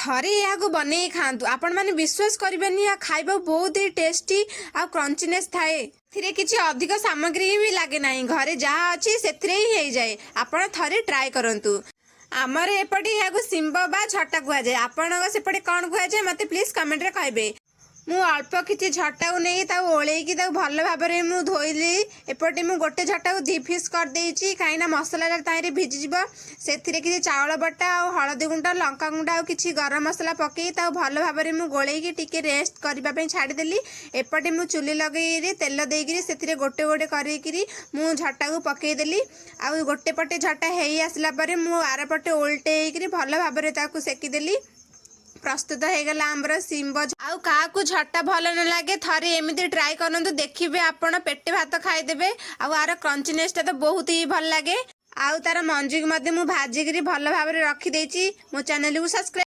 ଥରେ ଏହାକୁ ବନେଇ ଖାଆନ୍ତୁ, ଆପଣମାନେ ବିଶ୍ୱାସ କରିବେନି, ଏହା ଖାଇବାକୁ ବହୁତ ହି ଟେଷ୍ଟି ଆଉ କ୍ରଞ୍ଚିନେସ୍ ଥାଏ। ଏଥିରେ କିଛି ଅଧିକ ସାମଗ୍ରୀ ବି ଲାଗେ ନାହିଁ, ଘରେ ଯାହା ଅଛି ସେଥିରେ ହିଁ ହେଇଯାଏ। ଆପଣ ଥରେ ଟ୍ରାଏ କରନ୍ତୁ। ଆମର ଏପଟେ ଏହାକୁ ଶିମ୍ବ ବା ଝଟା କୁହାଯାଏ। ଆପଣଙ୍କ ସେପଟେ କ'ଣ କୁହାଯାଏ ମୋତେ ପ୍ଲିଜ୍ କମେଣ୍ଟରେ କହିବେ। ମୁଁ ଅଳ୍ପ କିଛି ଝଟାକୁ ନେଇ ତାକୁ ଓଳେଇକି ତାକୁ ଭଲ ଭାବରେ ମୁଁ ଧୋଇଲି। ଏପଟେ ମୁଁ ଗୋଟେ ଝଟାକୁ 2 ପିସ୍ କରିଦେଇଛି, କାହିଁକିନା ମସଲାଟା ତାହିଁରେ ଭିଜିଯିବ। ସେଥିରେ କିଛି ଚାଉଳ ବଟା ଆଉ ହଳଦୀ ଗୁଣ୍ଡ, ଲଙ୍କାଗୁଣ୍ଡ ଆଉ କିଛି ଗରମ ମସଲା ପକାଇ ତାକୁ ଭଲ ଭାବରେ ମୁଁ ଗୋଳେଇକି ଟିକେ ରେଷ୍ଟ କରିବା ପାଇଁ ଛାଡ଼ିଦେଲି। ଏପଟେ ମୁଁ ଚୁଲି ଲଗେଇକିରି ତେଲ ଦେଇକିରି ସେଥିରେ ଗୋଟେ ଗୋଟେ କରିକିରି ମୁଁ ଝଟାକୁ ପକାଇଦେଲି। ଆଉ ଗୋଟେ ପଟେ ଝଟା ହେଇ ଆସିଲା ପରେ ମୁଁ ଆରପଟେ ଓଲଟେଇକିରି ଭଲ ଭାବରେ ତାକୁ ସେକିଦେଲି। ପ୍ରସ୍ତୁତ ହେଇଗଲା ଆମର ଶିମ୍ବ। ଆଉ କାହାକୁ ଝଟା ଭଲ ନ ଲାଗେ, ଥରେ ଏମିତି ଟ୍ରାଏ କରନ୍ତୁ, ଦେଖିବେ ଆପଣ ପେଟେ ଭାତ ଖାଇଦେବେ। ଆଉ ଆର କ୍ରଞ୍ଚିନେସ୍ଟା ତ ବହୁତ ହି ଭଲ ଲାଗେ। ଆଉ ତାର ମଞ୍ଜିକୁ ମଧ୍ୟ ମୁଁ ଭାଜିକିରି ଭଲ ଭାବରେ ରଖିଦେଇଛି। ମୋ ଚ୍ୟାନେଲକୁ ସବସ୍କ୍ରାଇବ୍